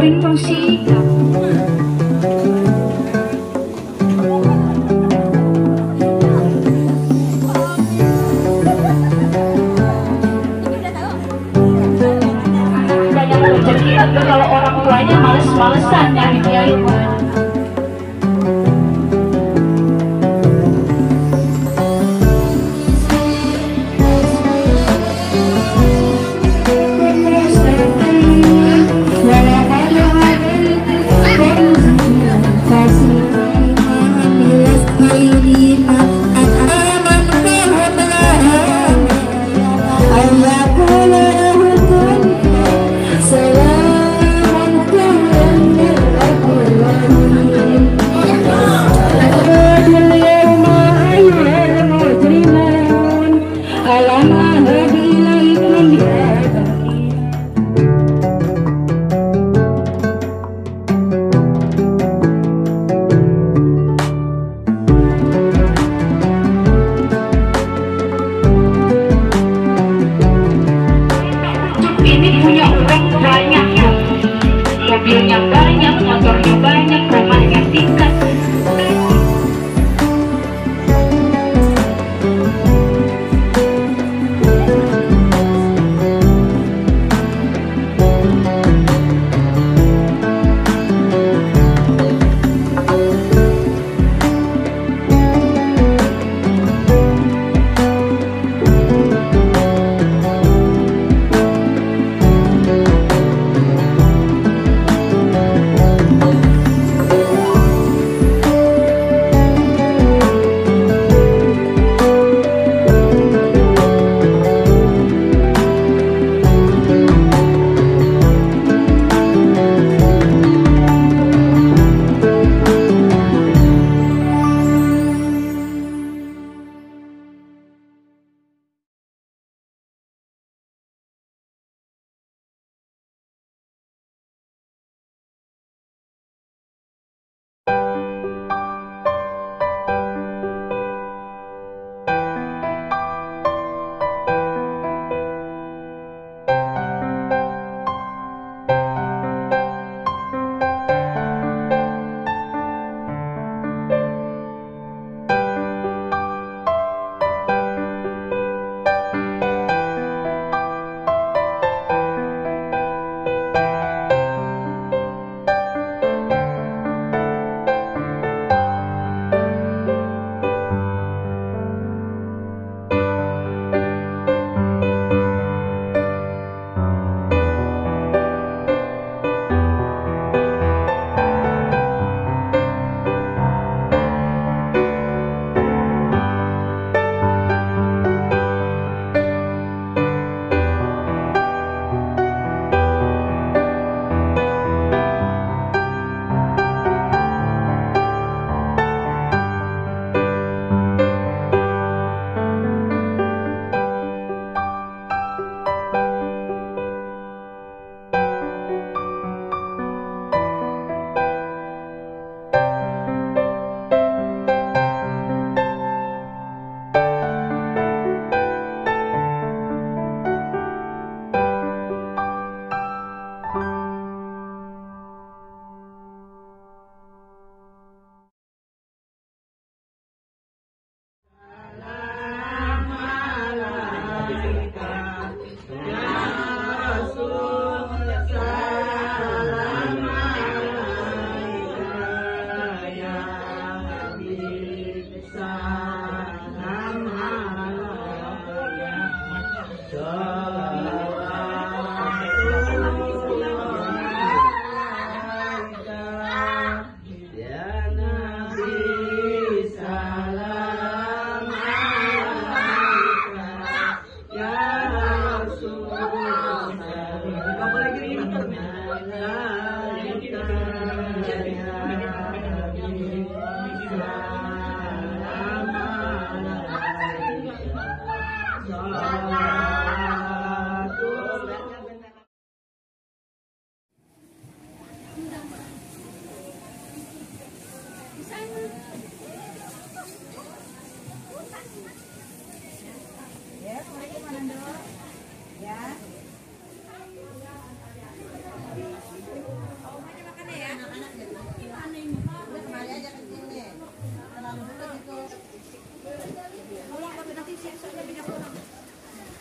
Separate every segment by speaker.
Speaker 1: Ring Fungsi banyak rezeki, tapi kalau orang tuanya males-malesan nyari kiai. Mobilnya banyak, motornya banyak, rumahnya tingkat.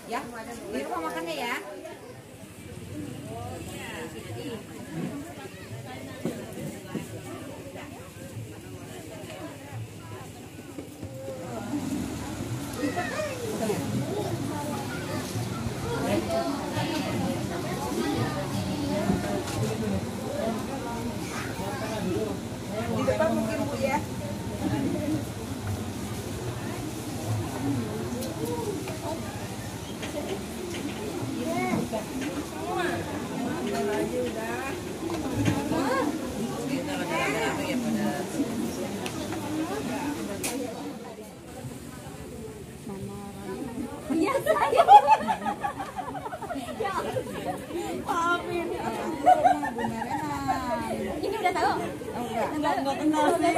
Speaker 2: Ya, di rumah makannya ya. Di depan mungkin Bu ya.
Speaker 3: Ini udah tahu? Enggak kenal sih.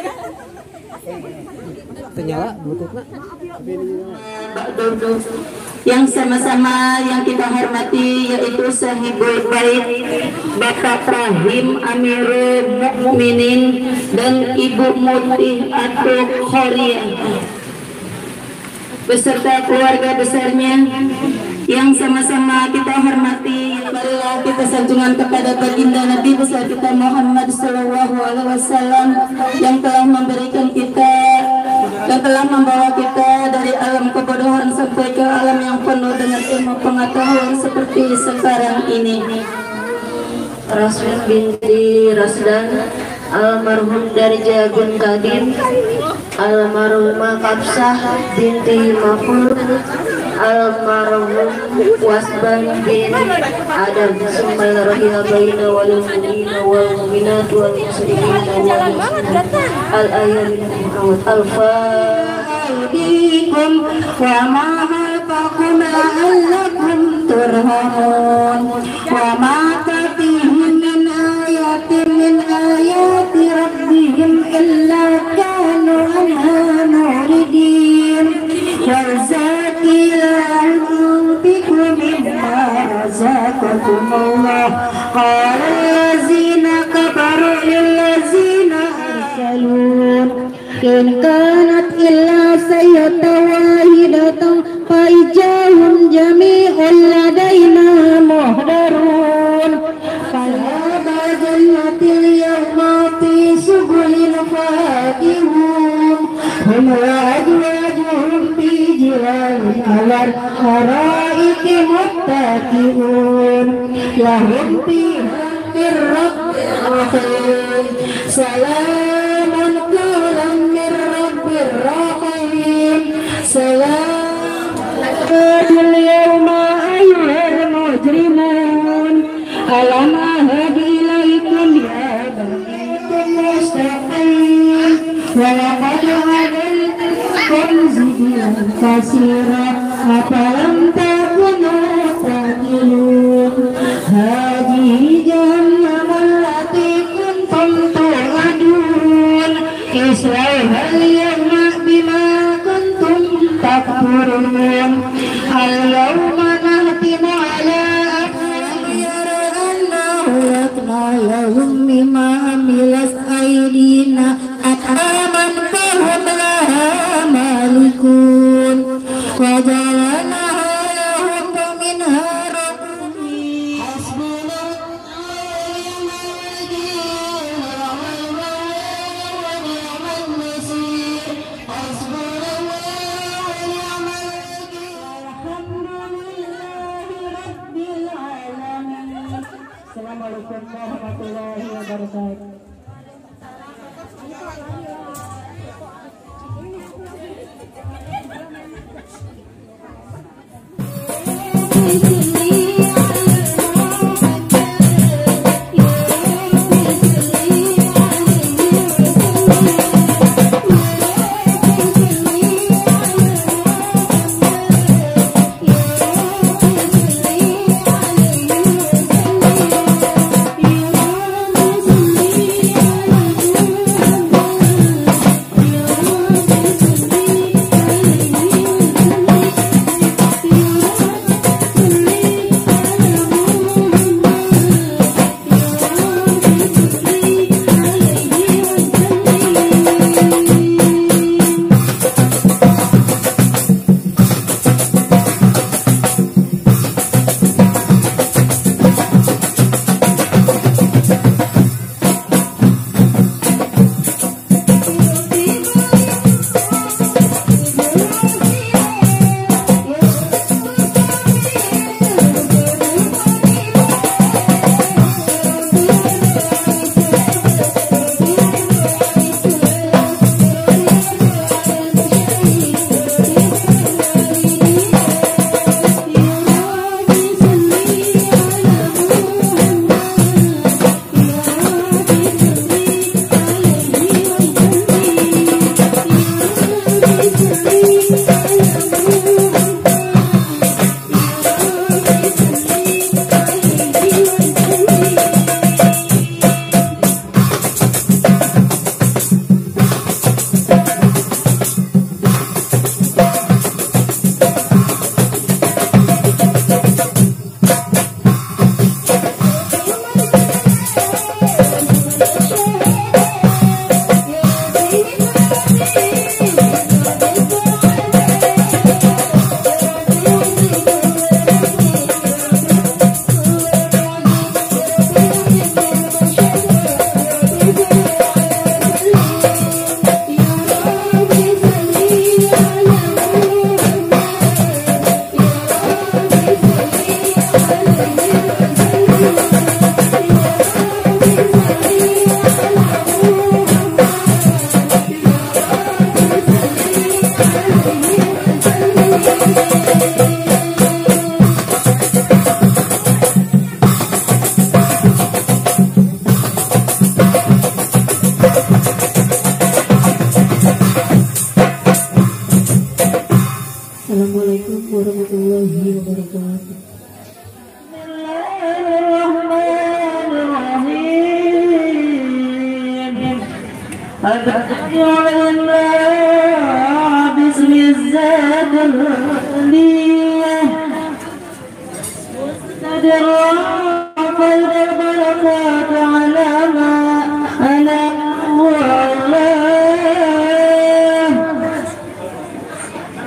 Speaker 4: Ternyala bluetoothnya.
Speaker 1: Yang sama-sama yang kita hormati yaitu Sahibul Bait Bapak Rahim Amirul Mukminin dan Ibu Mutih Atul Khoriyah beserta keluarga besarnya yang sama-sama kita hormati. Marilah kita sanjungan kepada baginda Nabi besar kita Muhammad Sallallahu Alaihi Wasallam yang telah memberikan kita, yang telah membawa kita dari alam kebodohan sampai ke alam yang penuh dengan ilmu pengetahuan seperti sekarang ini. Rasmin binti Rasdan, almarhum dari Jagun Kadim, almarhumah Kapsah binti Mafur, almarhum Wasban bin Adam. Bismillahirrahmanirrahim. Wal mu'minina wal mu'minat wal muslimina wal muslimat al ayyamin al-fatikum wa ma halfakum la'allakum turhamun wa ma tatihim min ayatin min ayati rabbihim illa kanu anha muridin warzaki la'anfikum mimma razaqakum Allah qala allazina kafaru lillazina arsalun in kanat illa sayyatan wahidatan fa ijahum jami'un ladaina muhdarun fala bajannatil yawma fi subulin fakihun hum wajwajuhum fi jilalin alal haraiki muttaqiun lahum fiha min rabbir rahim salamun qawlan min rabbir rahim salamun yawma ayyuhal mujrimun alam ahad ilaikum ya banikum mustaqim wa laqad adaltum zibilan kasira afalam takunu taqilun hadihi jahannam allati kuntum tu'adun islauha al-yawma bima kuntum takfurun al-yawma nahtimu ala yahum mimma amilas aydina ataman fahum laha malikun wa jalanaha lahum minha rabbihim Assalamualaikum warahmatullahi wabarakatuh. Assalamualaikum warahmatullahi wabarakatuh.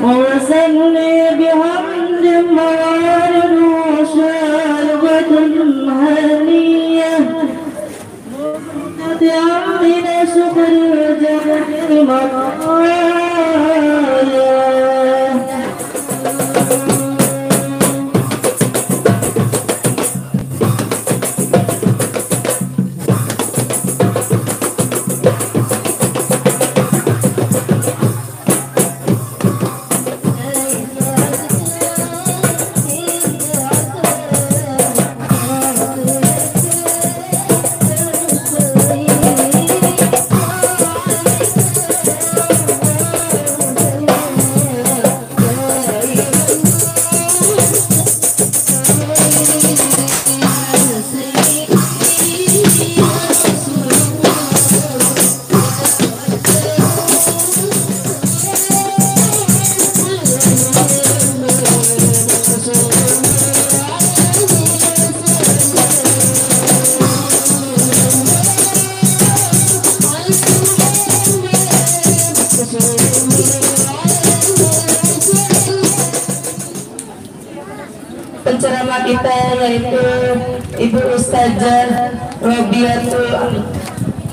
Speaker 1: وصلي بحمد موارد وشاربة هنية مبتدعا من شكر الجنة مطايا. Penceramah kita yaitu Ibu Ustazah Robiatul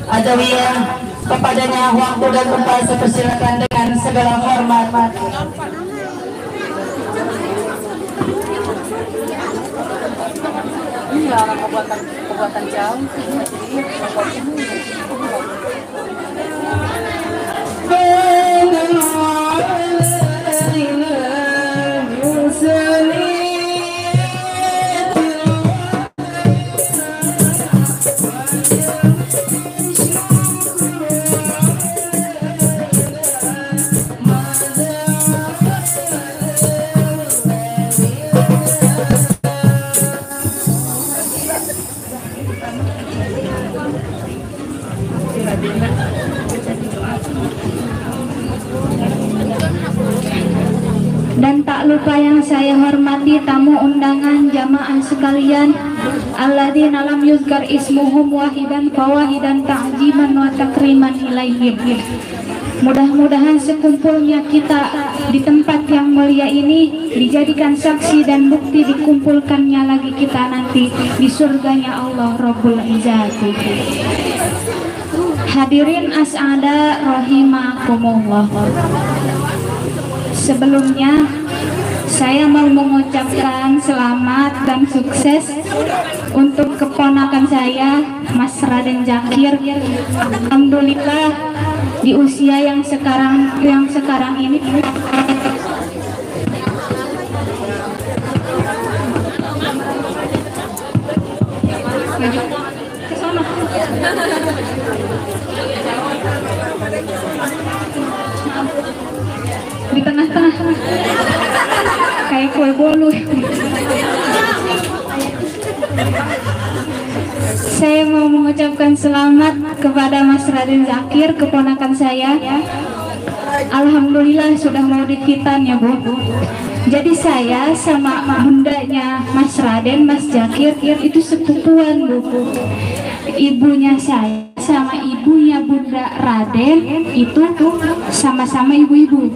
Speaker 1: Adawiyah. Kepadanya waktu dan tempat saya persilakan dengan segala hormat.
Speaker 3: Ini orang kebuatan jauh.
Speaker 4: Dan tak lupa yang saya hormati tamu undangan jamaah sekalian, alladzina lam yuzkar ismuhum wahidan fawahidan ta'ziman wa takriman ilaihim. Mudah-mudahan sekumpulnya kita di tempat yang mulia ini dijadikan saksi dan bukti dikumpulkannya lagi kita nanti di surganya Allah Rabbul Izzati. Hadirin as'ada rahimakumullah. Sebelumnya saya mau mengucapkan selamat dan sukses untuk keponakan saya Mas Raden Zakir. Alhamdulillah di usia yang sekarang ini ke sana. Di tengah-tengah kayak kue bolu. Saya mau mengucapkan selamat kepada Mas Raden Zakir, keponakan saya. Alhamdulillah sudah mau dikitan ya Bu. Jadi saya sama bundanya Mas Raden, Mas Zakir itu sepupuan Bu. Ibunya saya sama ibunya Bunda Raden itu sama-sama ibu-ibu.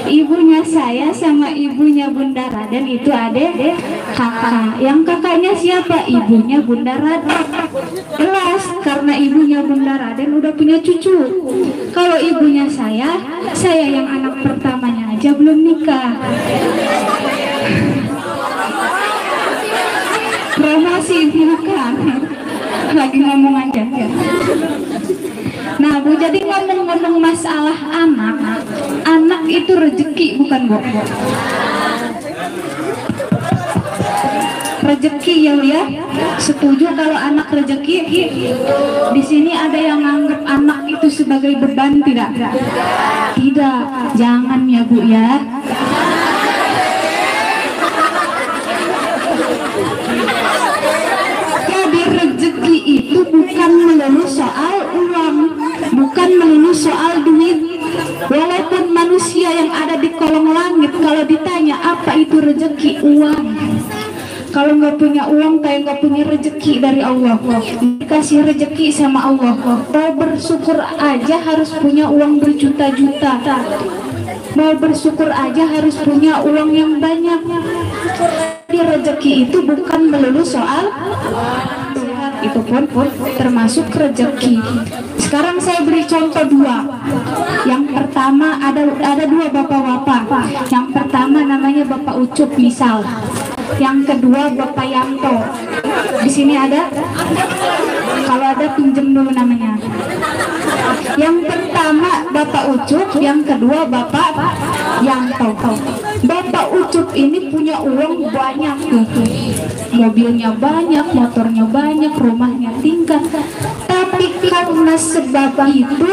Speaker 4: Ibunya saya sama ibunya Bunda Raden itu adik kakak. Yang kakaknya siapa? Ibunya Bunda Raden. Jelas karena ibunya Bunda Raden udah punya cucu. Kalau ibunya saya yang anak pertamanya aja belum nikah. Promosi bukan, lagi ngomong aja ya. Nah Bu, jadi ngomong-ngomong masalah anak itu rezeki bukan Bu? rezeki ya Bu ya. Setuju kalau anak rezeki? Di sini ada yang anggap anak itu sebagai beban tidak? Tidak, jangan ya Bu ya. Jadi rezeki itu bukan melulu soal uang, bukan melulu soal duit. Walaupun manusia yang ada di kolong langit, kalau ditanya apa itu rezeki, uang. Kalau nggak punya uang kayak nggak punya rezeki dari Allah. Dikasih rezeki sama Allah, mau bersyukur aja harus punya uang berjuta-juta. Mau bersyukur aja harus punya uang yang banyak. Jadi rezeki itu bukan melulu soal itu pun termasuk rezeki. Sekarang saya beri contoh dua. Yang pertama ada dua bapak-bapak. Yang pertama namanya Bapak Ucup misal. Yang kedua Bapak Yanto. Di sini ada? Kalau ada pinjem dulu namanya. Yang pertama Bapak Ucup, yang kedua Bapak Yanto. Bapak Ucup ini punya uang banyak tuh. Mobilnya banyak, motornya banyak, rumahnya tingkat. Tapi karena sebab itu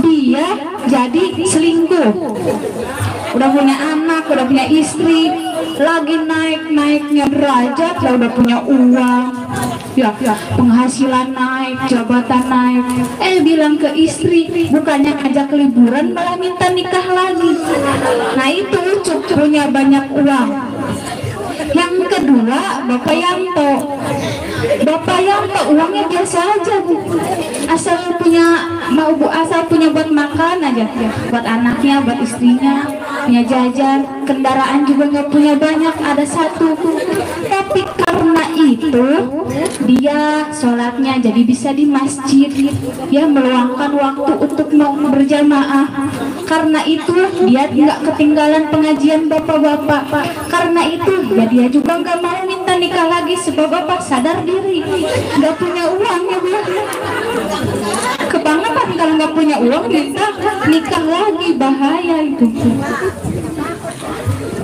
Speaker 4: dia jadi selingkuh. Udah punya anak, udah punya istri, lagi naik-naiknya derajat, lah udah punya uang, ya penghasilan naik, jabatan naik. Bilang ke istri, bukannya ngajak liburan malah minta nikah lagi. Nah itu Ucup punya banyak uang. Yang kedua Bapak Yanto. Bapak Yanto uangnya biasa aja Bu. Asal punya buat makan aja, buat anaknya, buat istrinya, punya jajan, kendaraan juga nggak punya banyak, ada satu. Tapi karena itu dia sholatnya jadi bisa di masjid, ya meluangkan waktu untuk mau berjamaah. Karena itu dia nggak ketinggalan pengajian bapak-bapak. Karena itu ya dia juga nggak mau minta nikah lagi sebab bapak sadar diri nggak punya uang ya Bu. Kebangetan kalau nggak punya uang minta nikah lagi, bahaya itu.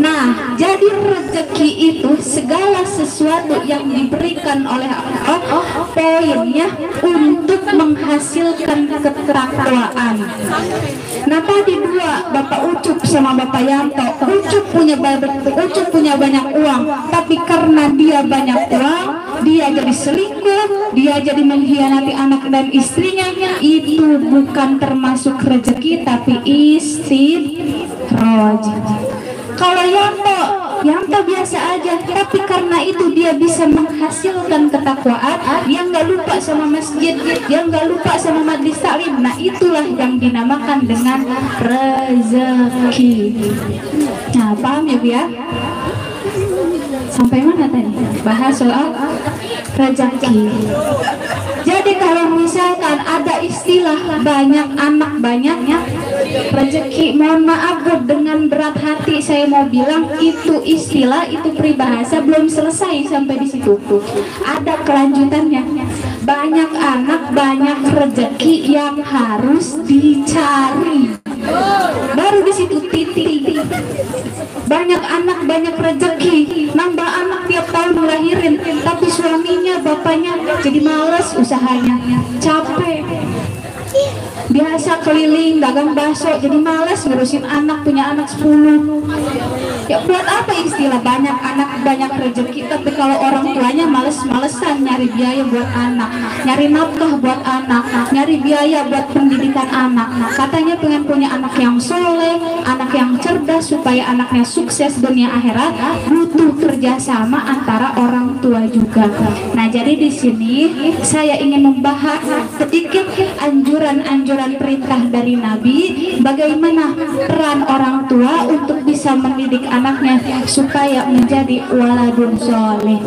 Speaker 4: Nah, jadi rezeki itu segala sesuatu yang diberikan oleh Allah, poinnya untuk menghasilkan ketakwaan. Nah, tadi dua, Bapak Ucup sama Bapak Yanto. Ucup punya banyak uang, tapi karena dia banyak uang, dia jadi selingkuh, dia jadi mengkhianati anak dan istrinya. Itu bukan termasuk rezeki, tapi istiroj. Kalau Yanto biasa aja, tapi karena itu dia bisa menghasilkan ketakwaan. Dia nggak lupa sama masjid, dia nggak lupa sama majlis taklim. Nah itulah yang dinamakan dengan rezeki. Nah paham ya Bu ya? Sampai mana tadi? Bahas soal rezeki. Jadi kalau misalkan ada istilah banyak anak banyaknya rezeki, mohon maaf Bu, dengan berat hati saya mau bilang itu istilah, itu peribahasa belum selesai sampai di situ. Ada kelanjutannya. Banyak anak banyak rezeki yang harus dicari. Baru di situ titik. Banyak anak banyak rezeki, nambah anak tiap tahun melahirin, tapi suaminya bapaknya jadi malas usahanya, capek. Biasa keliling dagang bakso jadi malas ngurusin anak, punya anak 10. Ya buat apa istilah banyak anak banyak rezeki, tapi kalau orang tuanya males-malesan nyari biaya buat anak, nyari nafkah buat anak, nyari biaya buat pendidikan anak. Katanya pengen punya anak yang soleh, anak yang cerdas supaya anaknya sukses dunia akhirat, butuh kerjasama antara orang tua juga. Nah jadi di sini saya ingin membahas sedikit anjuran perintah dari Nabi, bagaimana peran orang tua untuk bisa mendidik anaknya supaya menjadi waladun soleh.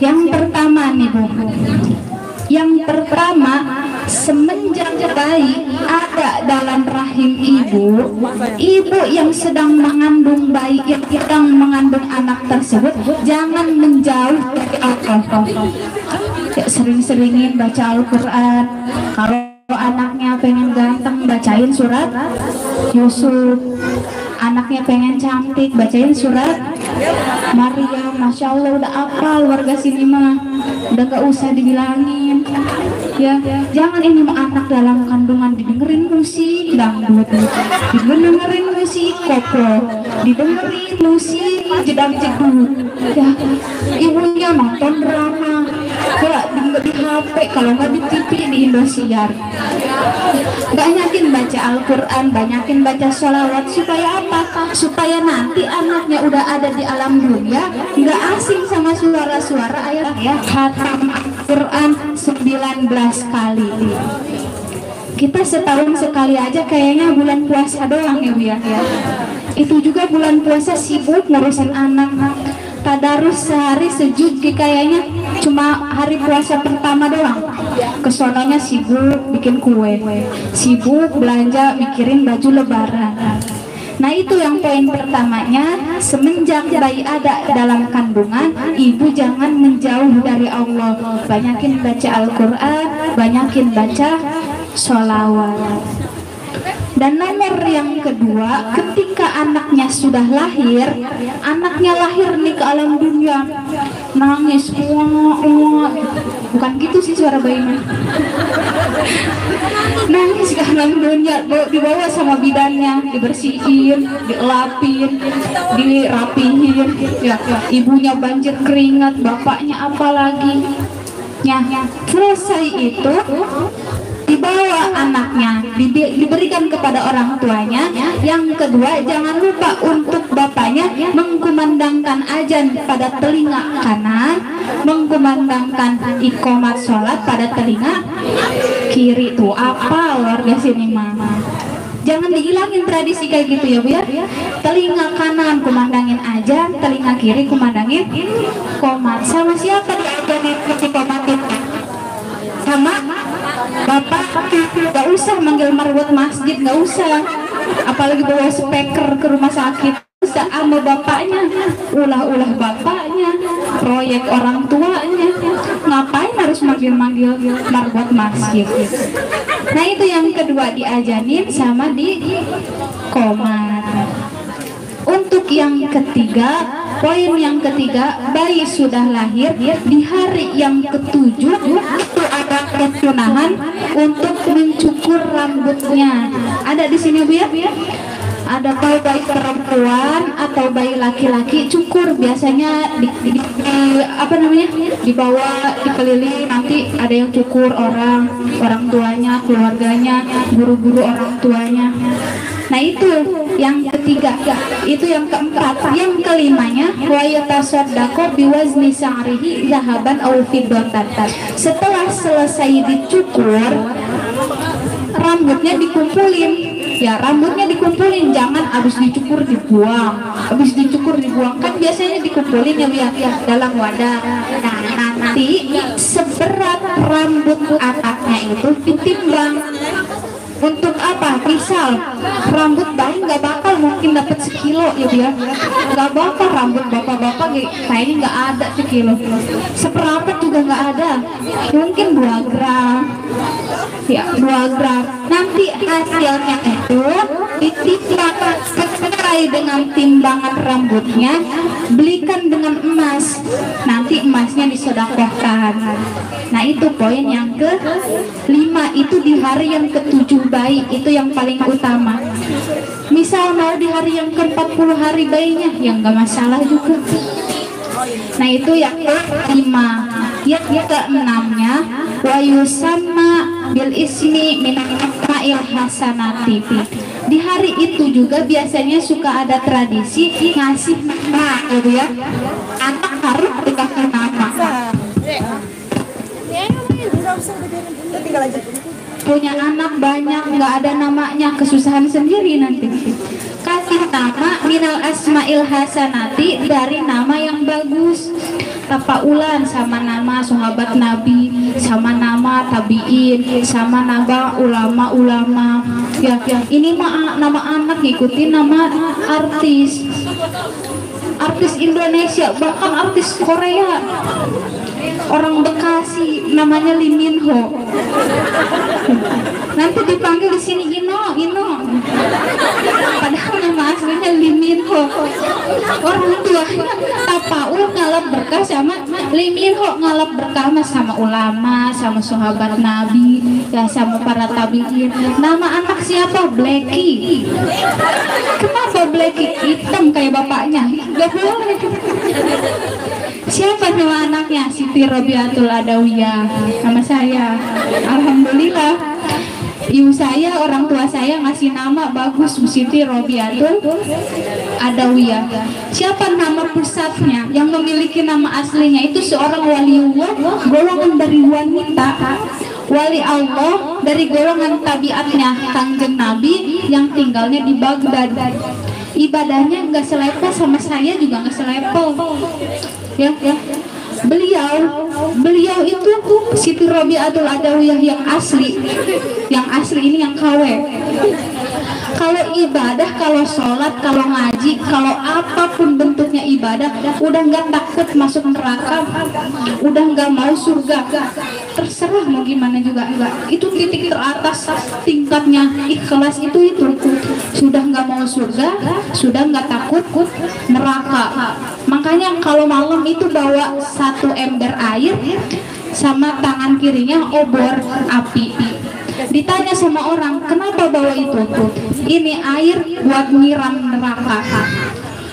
Speaker 4: Yang pertama nih Bu, yang pertama, semenjak bayi ada dalam rahim ibu yang sedang mengandung bayi, yang sedang mengandung anak tersebut, jangan menjauh dari alkohol. Ya, sering-seringin baca Al-Quran. Kalau anaknya pengen ganteng, bacain surat Yusuf. anaknya pengen cantik, bacain surat Maryam. Masya Allah udah apal warga sini mah, udah gak usah dibilangin ya. Jangan ini mah anak dalam kandungan didengerin musik dangdut, didengerin musik koplo, didengerin musik jedang-jedut ya. Ibunya nonton drama ya di HP, kalau nggak di TV di Indosiar. Banyakin baca Al-Quran, banyakin baca sholawat. Supaya apa? Supaya nanti anaknya udah ada di alam dunia nggak asing sama suara-suara ayat-ayat. Khatam Al-Quran 19 kali. Kita setahun sekali aja kayaknya bulan puasa doang ya Bu ya. Itu juga bulan puasa sibuk ngurusin anak. Tadarus sehari sejuz kayaknya cuma hari puasa pertama doang. Kesononya sibuk bikin kue, sibuk belanja mikirin baju lebaran. Nah itu yang poin pertamanya, semenjak bayi ada dalam kandungan, ibu jangan menjauh dari Allah. Banyakin baca Al-Quran, banyakin baca sholawat. Dan nomor yang kedua, ketika anaknya sudah lahir, anaknya lahir nih ke alam dunia, nangis, bukan gitu sih suara bayinya, nangis ke alam dunia, dibawa sama bidannya, dibersihin, dielapin, dirapihin, ya, ibunya banjir keringat, bapaknya apalagi, ya, selesai itu dibawa anaknya, diberikan kepada orang tuanya. Yang kedua, jangan lupa untuk bapaknya mengkumandangkan azan pada telinga kanan, mengkumandangkan iqomat sholat pada telinga kiri. Tuh apa warga sini mama, jangan dihilangin tradisi kayak gitu ya Bu ya. Telinga kanan kumandangin azan, telinga kiri kumandangin qomat. Sama siapa diajarin iqomat itu? Sama bapak. Gak usah manggil marbot masjid, gak usah, apalagi bawa speaker ke rumah sakit. Usah sama bapaknya, ulah-ulah bapaknya, proyek orang tuanya. Ngapain harus manggil-manggil marbot masjid? Nah itu yang kedua, diajanin sama di qomat. Untuk yang ketiga, poin yang ketiga, bayi sudah lahir di hari yang ketujuh itu ada kesunahan untuk mencukur rambutnya. Ada di sini Bu ya? Ada bayi perempuan atau bayi laki-laki cukur, biasanya apa namanya, dibawa dikeliling, nanti ada yang cukur orang tuanya, keluarganya, guru-guru orang tuanya. Nah itu yang ketiga. Itu yang keempat. Yang kelimanya, wa yatasaddaqu biwazni sa'rihi zahaban aw fiddatan. Setelah selesai dicukur, rambutnya dikumpulin. Ya, rambutnya dikumpulin, jangan habis dicukur dibuang. Habis dicukur dibuang, kan biasanya dikumpulin ya dalam wadah. Nah, nanti seberat rambut anaknya itu ditimbang. Untuk apa? Misal rambut bayi nggak bakal mungkin dapat sekilo ya dia, nggak bakal. Rambut bapak-bapak kayaknya nggak ada sekilo, seperempat juga nggak ada, mungkin 2 gram ya, 2 gram. Nanti hasilnya itu ditimbang sesuai dengan timbangan rambutnya, belikan dengan emas, nanti emasnya disedekahkan. Nah itu poin yang ke-5, itu di hari yang ke-7 bayi, itu yang paling utama. Misal mau di hari yang ke-40 hari bayinya, ya nggak masalah juga. Nah itu yang ke-5. Yang ke-6-nya, wa yusamma bil ismi min asma'il hasanati. Di hari itu juga biasanya suka ada tradisi ngasih nama gitu ya. Anak harus dikasih nama. Punya anak banyak nggak ada namanya, kesusahan sendiri nanti. Kasih nama minal asma'il hasanati, dari nama yang bagus. Tafaulan sama nama sahabat Nabi, sama nama tabiin, sama nama ulama-ulama. Ya, ini mah nama anak ngikutin nama artis Indonesia, bahkan artis Korea. Orang Bekasi namanya Lee Min Ho. Nanti dipanggil di sini Ino. Padahal nama aslinya Lee Liminho. Orang tuanya tapaul ngalap berkah sama Liminho, ngalap berkah sama ulama, sama sahabat Nabi, ya sama para tabiin. Nama anak siapa? Blacky. Kenapa Blacky? Hitam kayak bapaknya. Gak boleh. Siapa nama anaknya? Siti Robiatul Adawiyah. Nama saya. Alhamdulillah. Ibu saya, orang tua saya ngasih nama bagus, Siti Robiatul Adawiyah. Siapa nama pusatnya? Yang memiliki nama aslinya itu seorang waliullah, golongan dari wanita, wali Allah dari golongan tabiatnya Kangjeng Nabi yang tinggalnya di Baghdad. Ibadahnya nggak selevel sama saya, juga nggak selevel. Ya. Beliau itu Siti Robiatul Adawiyah yang asli ini yang KW. Kalau ibadah, kalau sholat, kalau ngaji, kalau apapun bentuknya ibadah, udah nggak takut masuk neraka, udah nggak mau surga, terserah mau gimana juga enggak. Itu titik teratas tingkatnya ikhlas itu sudah nggak mau surga, sudah nggak takut neraka. Makanya kalau malam itu bawa 1 ember air sama tangan kirinya obor api. Ditanya sama orang, kenapa bawa itu? Ini air buat nyiram neraka,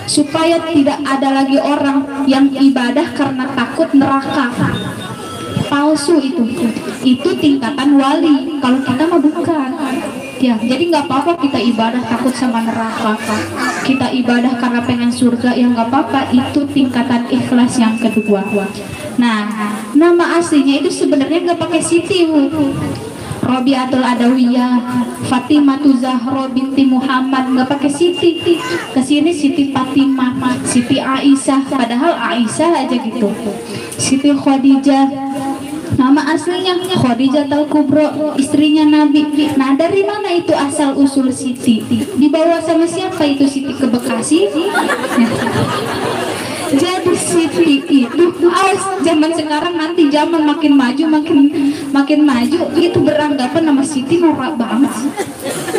Speaker 4: supaya tidak ada lagi orang yang ibadah karena takut neraka. Palsu itu tingkatan wali. Kalau kita mah bukan. Ya, jadi nggak apa-apa kita ibadah takut sama neraka. Kita ibadah karena pengen surga, ya nggak apa-apa. Itu tingkatan ikhlas yang kedua. Nah, nama aslinya itu sebenarnya nggak pakai Siti, Bu. Robiatul Adawiyah, Fatimah Zahra binti Muhammad, nggak pakai Siti. Kesini Siti Fatimah, Siti Aisyah, padahal Aisyah aja gitu. Siti Khadijah, nama aslinya Khadijah Al-Kubro, istrinya Nabi. Nah, dari mana itu asal usul Siti? Dibawa sama siapa itu Siti ke Bekasi? Jadi Siti itu zaman sekarang, nanti zaman makin maju itu beranggapan nama Siti norak banget.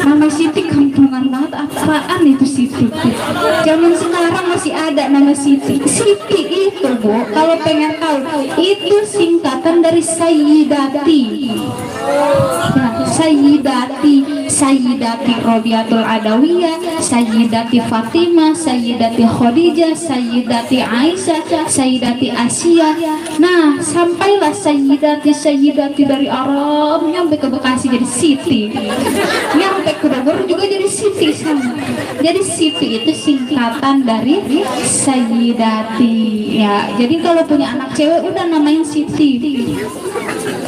Speaker 4: Nama Siti kampungan banget, apaan itu Siti? Zaman sekarang masih ada nama Siti. Siti itu, Bu, kalau pengen tahu, itu singkatan dari Sayyidati. Ya, Sayyidati Robiatul Adawiyah, Sayyidati Fatimah, Sayyidati Khadijah, Sayyidati Aisyah, Sayyidati Asia. Nah, sampailah Sayyidati dari Arab nyampe ke Bekasi jadi Siti, nyampe ke Bogor juga jadi Siti sama. Jadi Siti itu singkatan dari Sayyidati. Ya, jadi kalau punya anak cewek udah namain Siti.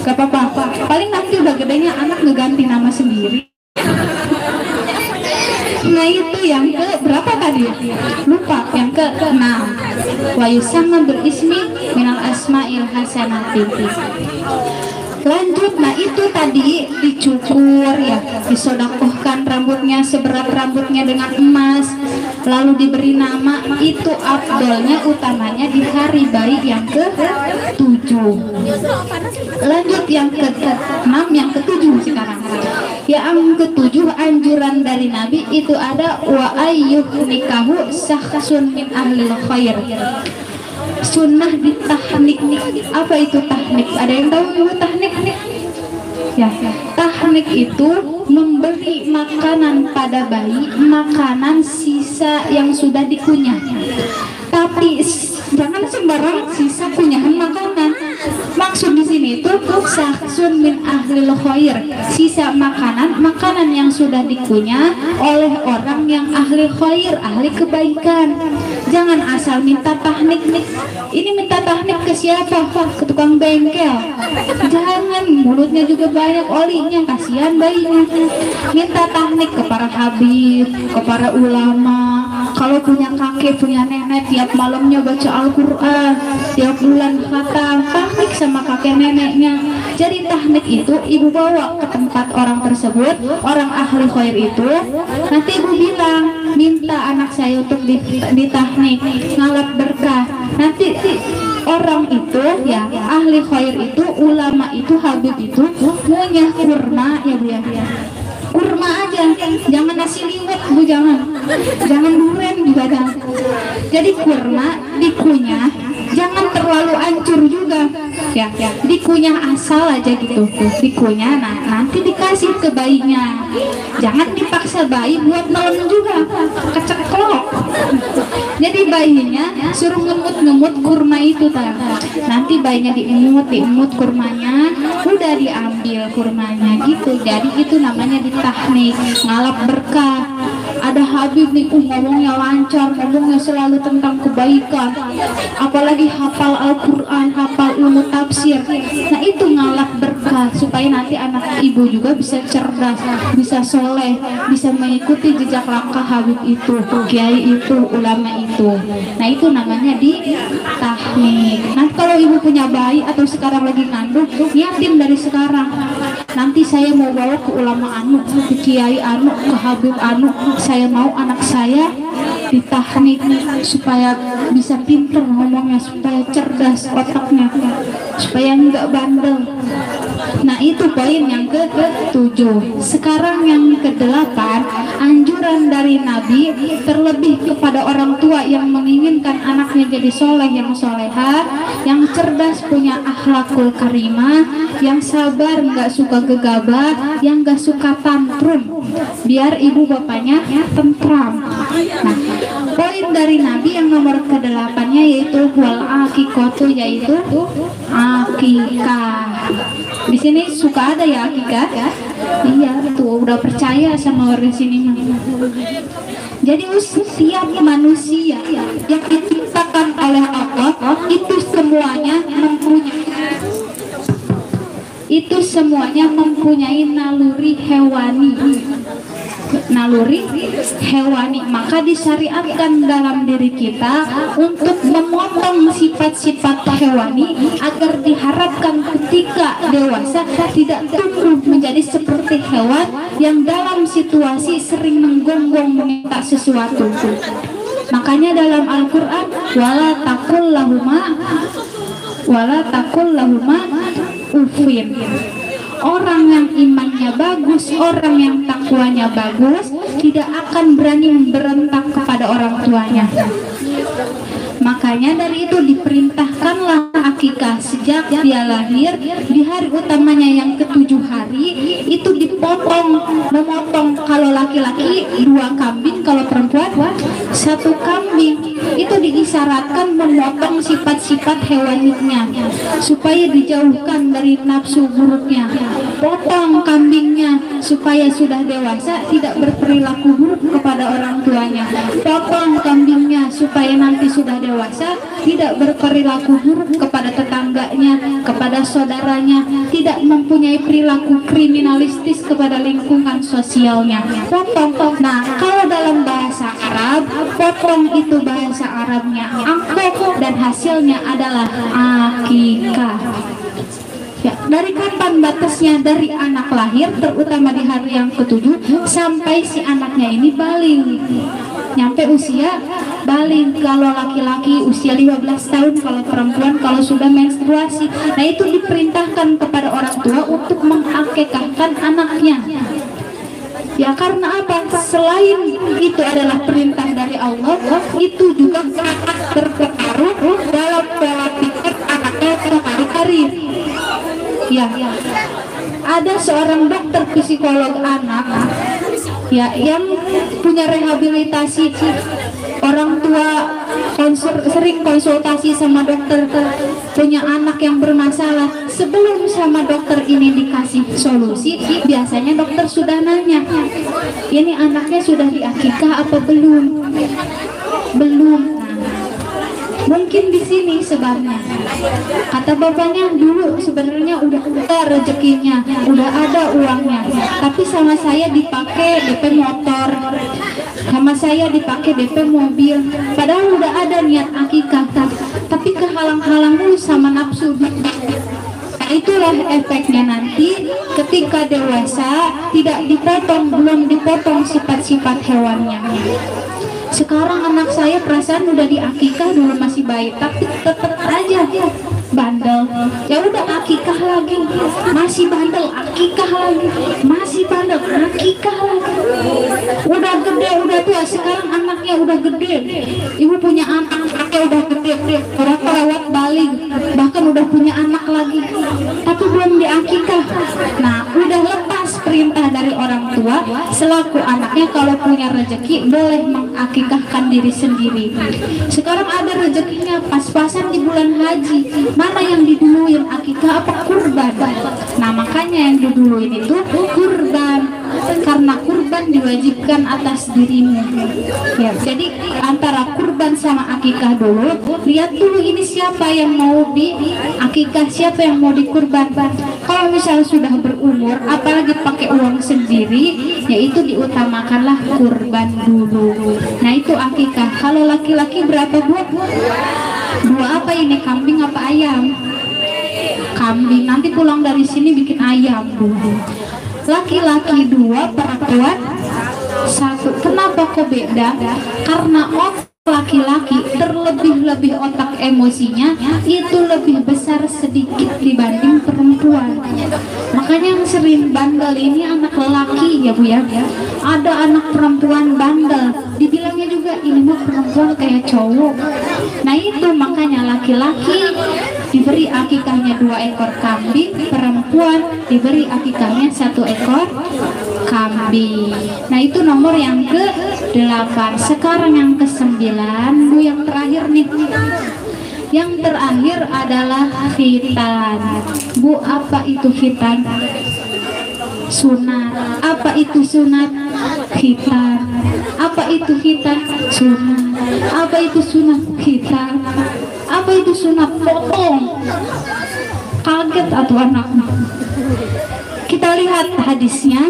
Speaker 4: Gak apa-apa, paling nanti udah gedenya anak ngeganti nama sendiri. Nah, itu yang ke berapa tadi? Lupa, yang ke-6. Wa yusamma bil ismi minal asma'il hasanati. Lanjut, nah itu tadi dicukur ya, disodakohkan rambutnya seberat rambutnya dengan emas, lalu diberi nama. Itu afdolnya, utamanya di hari bayi yang ke-7. Lanjut yang ke-6, yang ke-7 sekarang. Yang ke-7 anjuran dari Nabi itu ada wa ayyuh nikahu sahsun min ahlil khair. Sunnah di tahnik. Apa itu tahnik? Ada yang tahu ibu tahnik? Ya, tahnik itu memberi makanan pada bayi, makanan sisa yang sudah dikunyah. Tapi jangan sembarang sisa kunyahan makanan. Maksud di sini itu sahsun min ahlil khair, sisa makanan yang sudah dikunyah oleh orang yang ahli khair, ahli kebaikan. Jangan asal minta tahnik. Ini minta tahnik ke siapa? Ke tukang bengkel. Jangan, mulutnya juga banyak olinya, kasihan bayinya. Minta tahnik ke para habib, ke para ulama. Kalau punya kakek, punya nenek, tiap malamnya baca Al-Quran, tiap bulan khatam, tahnik sama kakek neneknya. Jadi tahnik itu ibu bawa ke tempat orang tersebut, orang ahli khair itu. Nanti ibu bilang, minta anak saya untuk ditahnik, ngalap berkah. Nanti orang itu ya, ahli khair itu, ulama itu, habib itu punya kurma ya Bu ya. Kurma aja, jangan nasi liwet Bu, jangan durian juga Jadi kurma dikunyah jangan terlalu hancur juga ya, dikunyah asal aja gitu, dikunyah. Nah nanti dikasih ke bayinya, jangan dipaksa bayi buat nelen juga, keceklok. Jadi bayinya suruh ngemut kurma itu nanti bayinya diemut kurmanya, udah diambil kurmanya gitu. Jadi itu namanya ditahnik, ngalap berkah. Ada Habib nih ngomongnya lancar, ngomongnya selalu tentang kebaikan, apalagi hafal Al-Quran, hafal ilmu tafsir. Nah itu ngalap berkah supaya nanti anak ibu juga bisa cerdas, bisa soleh, bisa mengikuti jejak langkah Habib itu, kiai itu, ulama itu. Nah itu namanya ditahnik. Nanti kalau ibu punya bayi atau sekarang lagi ngandung, niatin dari sekarang, nanti saya mau bawa ke ulama anu, ke kiai anu, ke Habib anu, saya mau anak saya ditahnik supaya bisa pinter ngomongnya, supaya cerdas otaknya, supaya nggak bandel. Nah itu poin yang ke-7. Sekarang yang ke-8, anjuran dari Nabi terlebih kepada orang tua yang menginginkan anaknya jadi soleh, yang soleha, yang cerdas, punya akhlakul karimah, yang sabar, nggak suka gegabah, yang nggak suka tantrum, biar ibu bapaknya tentram. Nah poin dari Nabi yang nomor ke-8-nya yaitu wal akikotu, yaitu akikah. Di sini suka ada ya akikah ya? Iya tuh udah percaya sama warga sini. Jadi setiap manusia yang diciptakan oleh Allah itu semuanya mempunyai naluri hewani, maka disyariatkan dalam diri kita untuk memotong sifat-sifat hewani agar diharapkan ketika dewasa tidak tumbuh menjadi seperti hewan yang dalam situasi sering menggonggong meminta sesuatu. Makanya dalam Al-Quran wala takul lahuma ufin. Orang yang imannya bagus, orang yang takwanya bagus, tidak akan berani memberontak kepada orang tuanya. Makanya dari itu diperintahkanlah akikah sejak dia lahir. Di hari utamanya yang ke-7 hari itu memotong kalau laki-laki 2 kambing, kalau perempuan 1 kambing. Itu diisyaratkan memotong sifat-sifat hewaninya supaya dijauhkan dari nafsu buruknya. Potong kambingnya supaya sudah dewasa tidak berperilaku buruk kepada orang tuanya. Potong kambingnya supaya nanti sudah dewasa tidak berperilaku buruk kepada tetangganya, kepada saudaranya, tidak mempunyai perilaku kriminalistis kepada lingkungan sosialnya. Potong. Nah, kalau dalam bahasa Arab, potong itu bahasa Arabnya angkok dan hasilnya adalah akikah. Ya, dari kapan batasnya? Dari anak lahir, terutama di hari yang ke-7 sampai si anaknya ini balik, nyampe usia balik. Kalau laki-laki usia 15 tahun, kalau perempuan kalau sudah menstruasi. Nah itu diperintahkan kepada orang tua untuk mengakikahkan anaknya. Ya karena apa? Selain itu adalah perintah dari Allah, itu juga terpengaruh dalam pola pikir anaknya sehari-hari. Ya, ada seorang dokter psikolog anak ya yang punya rehabilitasi. Orang tua sering konsultasi sama dokter, punya anak yang bermasalah. Sebelum sama dokter ini dikasih solusi, biasanya dokter sudah nanya, ini anaknya sudah diakikah apa belum? Belum. Mungkin di sini sebabnya. Kata bapaknya dulu sebenarnya udah ada rezekinya, udah ada uangnya, tapi sama saya dipakai DP motor, sama saya dipakai DP mobil, padahal udah ada niat akikah, tapi kehalang-halang dulu sama nafsu. Itulah efeknya nanti ketika dewasa tidak dipotong, belum dipotong sifat-sifat hewannya. Sekarang anak saya perasaan udah diakikah dulu masih baik, tapi tetap aja bandel, ya udah akikah lagi, masih bandel, akikah lagi, masih bandel, akikah lagi. Udah gede, udah tua, sekarang anaknya udah gede, ibu punya anaknya udah gede, orang perawat balik, bahkan udah punya anak lagi, tapi belum diakikah. Nah, udah lepas perintah dari orang tua, selaku anaknya kalau punya rezeki boleh mengakikahkan diri sendiri. Sekarang ada rezekinya pas-pasan di bulan haji, mana yang diduluin, akikah apa kurban? Nah, makanya yang diduluin itu kurban, karena kurban diwajibkan atas dirimu ya. Jadi antara kurban sama akikah dulu, lihat dulu ini siapa yang mau di akikah, siapa yang mau dikurban. Kalau misalnya sudah berumur, apalagi pakai uang sendiri, yaitu diutamakanlah kurban dulu. Nah, itu akikah. Kalau laki-laki berapa buah? Dua apa ini, kambing apa ayam? Kambing. Nanti pulang dari sini bikin ayam dulu. Laki-laki 2, perempuan 1. Kenapa kok beda? Karena laki-laki terlebih-lebih otak emosinya itu lebih besar sedikit dibanding perempuan. Makanya yang sering bandel ini anak laki ya Bu ya. Ada anak perempuan bandel, dibilangnya juga ini mah perempuan kayak cowok. Nah itu makanya laki-laki diberi akikahnya 2 ekor kambing, perempuan diberi akikahnya 1 ekor kambing. Nah itu nomor yang ke-8. Sekarang yang ke-9, Bu, yang terakhir nih. Yang terakhir adalah khitan. Bu, apa itu khitan? Sunat. Apa itu sunat? Khitan. Apa itu khitan? Sunat. Apa itu sunat? Khitan. Apa itu sunat? Potong. Kaget atau anaknya. Kita lihat hadisnya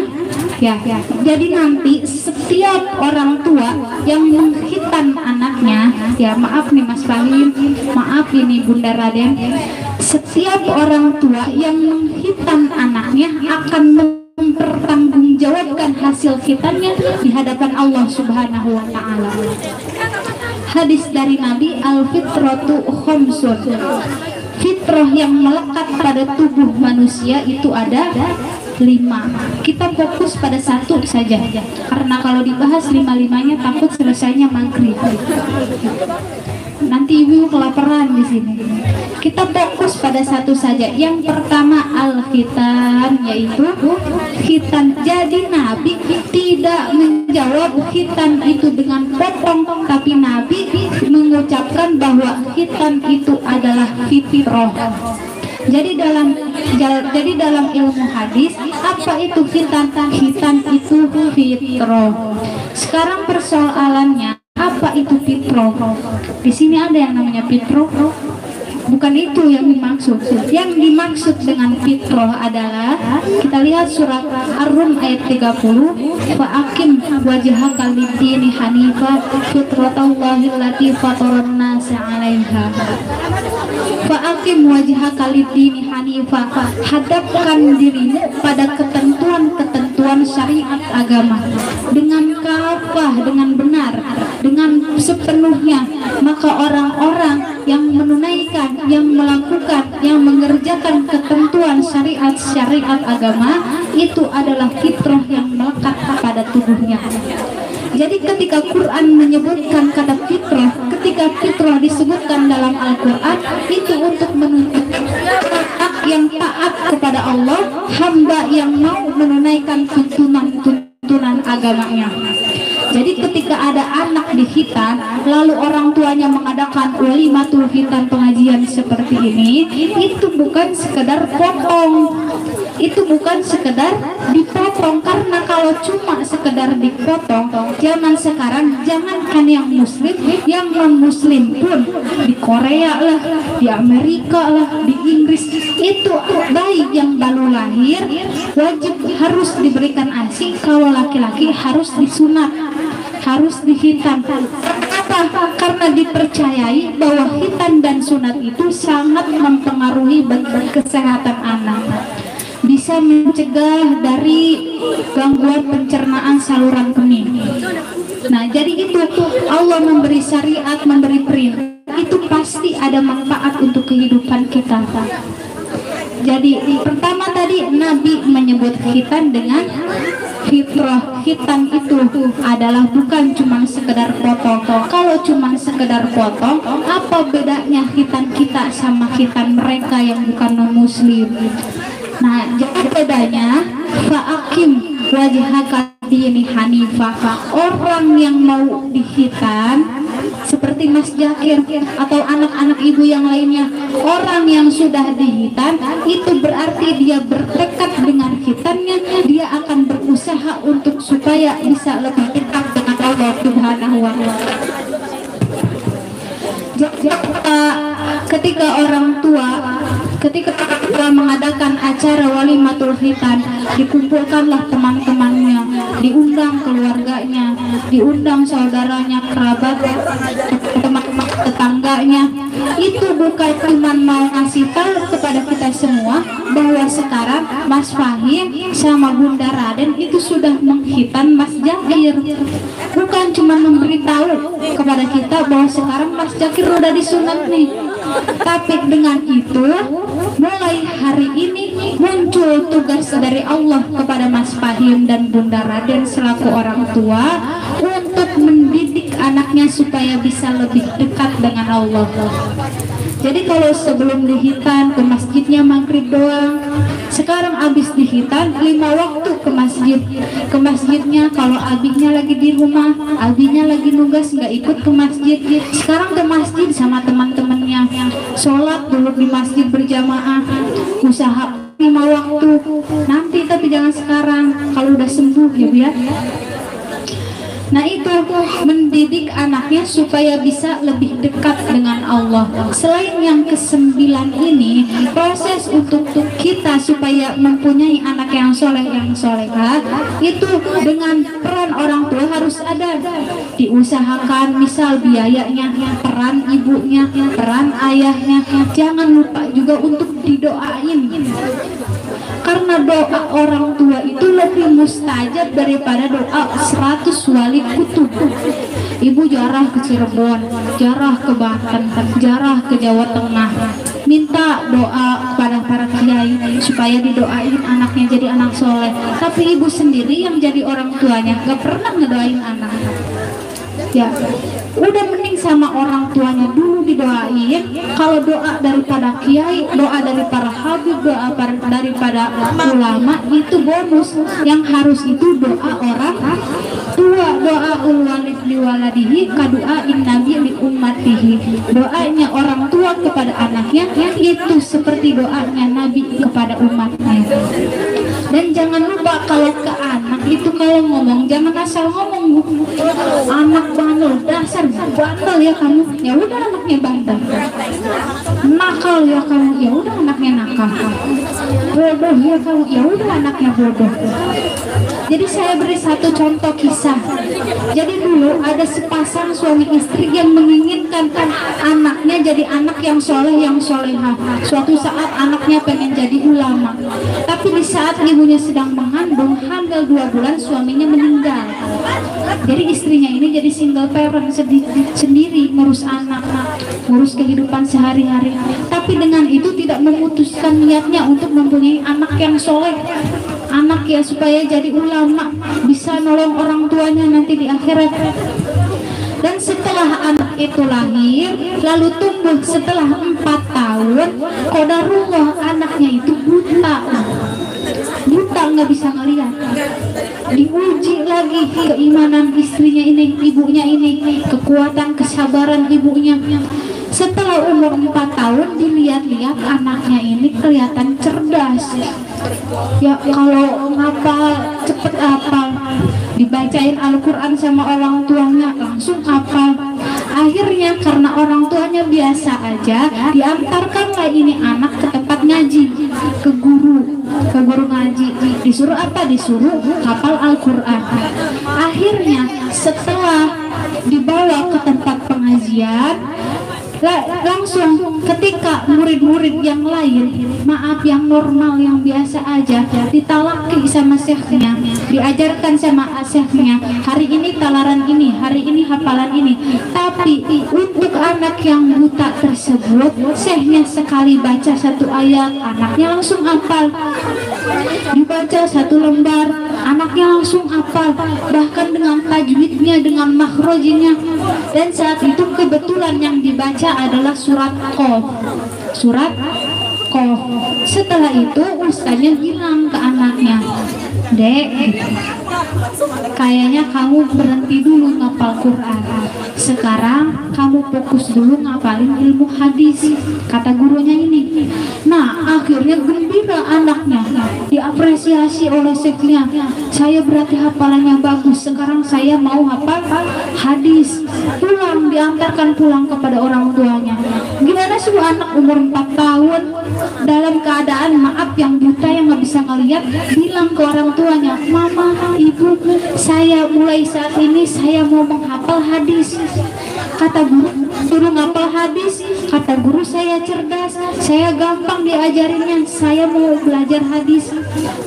Speaker 4: ya. Jadi nanti setiap orang tua yang menghitan anaknya, ya maaf nih Mas Fahim, maaf ini Bunda Raden, setiap orang tua yang menghitan anaknya akan mempertanggungjawabkan hasil khitannya di hadapan Allah Subhanahu wa taala. Hadis dari Nabi, al-fitratu khamsun. Fitrah yang melekat pada tubuh manusia itu ada 5. Kita fokus pada 1 saja, karena kalau dibahas 5-5-nya takut selesainya maghrib. Nanti ibu kelaparan di sini. Kita fokus pada 1 saja. Yang pertama al-khitan, yaitu khitan. Jadi Nabi tidak menjawab khitan itu dengan potong, tapi Nabi mengucapkan bahwa khitan itu adalah fitrah. Jadi dalam ilmu hadis, apa itu khitan? Khitan itu fitrah. Sekarang persoalannya, apa itu fitrah? Di sini ada yang namanya fitrah? Bukan itu yang dimaksud. Yang dimaksud dengan fitrah adalah, kita lihat surat Ar-Rum ayat 30, fa'akim wajhaka lid-dini hanifah fitratallahi allati fataran nasa 'alaiha. Fa'akim wajhaka lid-dini hanifah, hadapkan dirimu pada ketentuan-ketentuan syariat agama dengan kafah, dengan benar, dengan sepenuhnya. Maka orang-orang yang menunaikan, yang melakukan, yang mengerjakan ketentuan syariat agama itu adalah fitrah yang melekat pada tubuhnya. Jadi ketika Quran menyebutkan kata fitrah, ketika fitrah disebutkan dalam Al-Quran, itu untuk menunjukkan yang taat kepada Allah, hamba yang mau menunaikan tuntunan agamanya. Jadi ketika ada anak dihitan, lalu orang tuanya mengadakan walimatul hitan, pengajian seperti ini, itu bukan sekedar potong, itu bukan sekedar dipotong. Karena kalau cuma sekedar dipotong, zaman sekarang jangankan yang muslim, yang non muslim pun di Korea lah, di Amerika lah, di Inggris, itu bayi yang baru lahir wajib harus diberikan ASI. Kalau laki-laki harus disunat, harus dihitan. Kenapa? Karena dipercayai bahwa hitan dan sunat itu sangat mempengaruhi bagi kesehatan anak. Bisa mencegah dari gangguan pencernaan saluran kemih. Nah, jadi itu Allah memberi syariat, memberi perintah, itu pasti ada manfaat untuk kehidupan kita. berkhitan dengan fitrah. Khitan itu adalah bukan cuma sekedar potong. Kalau cuma sekedar potong, apa bedanya khitan kita sama khitan mereka yang bukan non-muslim? Nah, jadi bedanya fa'akim wajhaka dini hanifah. Orang yang mau dikhitan seperti Mas Jakir atau anak-anak ibu yang lainnya, orang yang sudah dihitan itu berarti dia bertekad dengan hitannya, dia akan berusaha untuk supaya bisa lebih dekat dengan Allah Subhanahu wa Ta'ala. Ketika orang tua mengadakan acara walimatul khitan, dikumpulkanlah teman-temannya, diundang keluarganya, diundang saudaranya, kerabat, teman-teman tetangganya. Itu bukan cuma mau ngasih tahu kepada kita semua bahwa sekarang Mas Fahim sama Bunda Raden itu sudah menghitan Mas Jakir. Bukan cuma memberitahu kepada kita bahwa sekarang Mas Jakir udah disunat nih, tapi dengan itu mulai hari ini muncul tugas dari Allah kepada Mas Fahim dan Bunda Raden selaku orang tua untuk mendidik anaknya supaya bisa lebih dekat dengan Allah. Jadi kalau sebelum dihitan ke masjidnya maghrib doang, sekarang abis dihitan 5 waktu ke masjid. Ke masjidnya kalau abinya lagi di rumah, abinya lagi nugas nggak ikut ke masjid, sekarang ke masjid sama teman-temannya, sholat dulu di masjid berjamaah, usaha 5 waktu. Nanti tapi jangan sekarang, kalau udah sembuh ya Bu ya. Nah itu mendidik anaknya supaya bisa lebih dekat dengan Allah. Selain yang ke-9 ini, proses untuk kita supaya mempunyai anak yang soleh, yang solehah, itu dengan peran orang tua harus ada. Diusahakan misal biayanya, peran ibunya, peran ayahnya. Jangan lupa juga untuk didoain. Karena doa orang tua itu lebih mustajab daripada doa 100 wali kutub. Ibu jarah ke Cirebon, jarah ke Banten, jarah ke Jawa Tengah, minta doa kepada para kiai supaya didoain anaknya jadi anak soleh. Tapi ibu sendiri yang jadi orang tuanya gak pernah ngedoain anak. Ya, udah mending sama orang tuanya dulu didoain. Kalau doa daripada kiai, doa dari para habib, doa daripada ulama itu bonus. Yang harus itu doa orang tua. Doa ulwalid liwaladihi kadu'ain nabi li ummatihi. Doanya orang tua kepada anaknya itu seperti doanya nabi kepada umatnya. Dan jangan lupa kalau ke anak itu kalau ngomong jangan asal ngomong. Anak bandel, dasar bandel ya kamu, ya udah anaknya bandel. Nakal ya kamu, ya udah anaknya nakal. Bodoh ya kamu, ya udah anaknya bodoh. Jadi saya beri satu contoh kisah. Jadi dulu ada sepasang suami istri yang menginginkan anaknya jadi anak yang soleh, yang solehah. Suatu saat anaknya pengen jadi ulama, tapi di saat ibunya sedang mengandung, hamil 2 bulan suaminya meninggal. Jadi istrinya ini jadi single parent sendiri, ngurus anak, ngurus kehidupan sehari-hari. Tapi dengan itu tidak memutuskan niatnya untuk mempunyai anak yang soleh, anak ya supaya jadi ulama, bisa nolong orang tuanya nanti di akhirat. Dan setelah anak itu lahir, lalu tumbuh setelah 4 tahun, qadarullah anaknya itu buta, nggak bisa ngelihat. Diuji lagi keimanan istrinya ini, ibunya ini, kekuatan kesabaran ibunya. Setelah umur 4 tahun dilihat-lihat anaknya ini kelihatan cerdas. Ya kalau ngapal cepet hafal, dibacain Al-Quran sama orang tuanya langsung hafal. Akhirnya karena orang tuanya biasa aja, diantarkanlah ini anak ke tempat ngaji, ke guru ngaji. Disuruh apa? Disuruh hafal Al-Quran. Akhirnya setelah dibawa ke tempat pengajian, langsung ketika murid-murid yang lain, maaf yang normal, yang biasa aja, ditalaki sama syekhnya, diajarkan sama syekhnya, hari ini talaran ini, hari ini hafalan ini. Tapi untuk anak yang buta tersebut, syekhnya sekali baca satu ayat, anaknya langsung hafal. Dibaca satu lembar, anaknya langsung hafal, bahkan dengan tajwidnya, dengan makhrajnya. Dan saat itu kebetulan yang dibaca adalah surat Qaf. Surat Qaf. Setelah itu ustaznya bilang ke anaknya, "Dek, kayaknya kamu berhenti dulu ngapal Quran. Sekarang kamu fokus dulu ngapalin ilmu hadis," kata gurunya ini. Nah, akhirnya gembira anaknya, diapresiasi oleh syekhnya. "Saya berarti hafalannya bagus, sekarang saya mau hafal hadis." Pulang, diantarkan pulang kepada orang tuanya. Gimana sih anak umur 4 tahun dalam keadaan maaf yang buta, yang nggak bisa ngeliat, bilang ke orang tuanya, "Mama, ibu, saya mulai saat ini saya mau menghafal hadis." Kata guru, suruh ngapal hadis. Kata guru, saya cerdas, saya gampang diajarinnya, saya mau belajar hadis.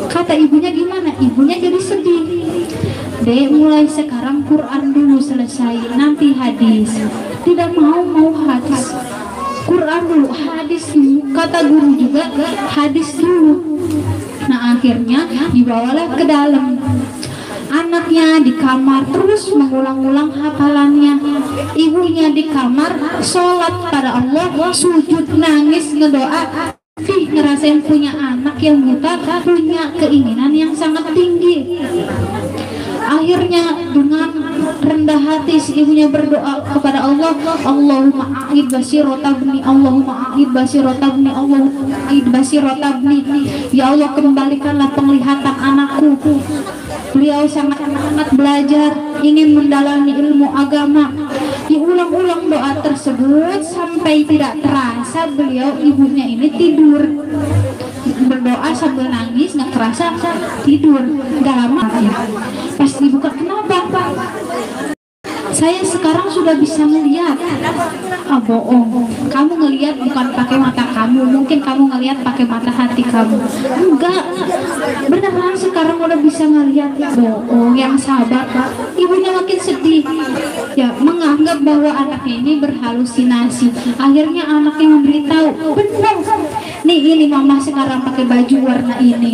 Speaker 4: Kata ibunya, gimana? Ibunya jadi sedih. "Dek, mulai sekarang Quran dulu selesai, nanti hadis." Tidak mau hadis, Quran dulu, hadis dulu. Kata guru juga, hadis dulu. Nah, akhirnya dibawalah ke dalam. Anaknya di kamar terus mengulang-ulang hafalannya. Ibunya di kamar sholat pada Allah, sujud, nangis, ngedoa. Ngerasain punya anak yang buta, punya keinginan yang sangat tinggi. Akhirnya dengan rendah hati si ibunya berdoa kepada Allah, "Allahumma a'id basirotabni, Allahumma a'id basirotabni, Allahumma a'id basirotabni." Ya Allah, kembalikanlah penglihatan anakku. Beliau sangat belajar, ingin mendalami ilmu agama. Diulang-ulang doa tersebut sampai tidak terasa beliau, ibunya ini tidur. Berdoa sambil nangis, nggak kerasa tidur. Gak lama pas dibuka, "Kenapa? Saya sekarang sudah bisa melihat." "Ah, bohong, kamu ngelihat bukan pakai mata kamu, mungkin kamu ngelihat pakai mata hati kamu." "Enggak, beneran sekarang udah bisa ngelihat." "Bohong, yang sabar." Ibunya makin sedih, ya, menganggap bahwa anaknya ini berhalusinasi. Akhirnya anaknya memberitahu, "Benar, nih ini mama sekarang pakai baju warna ini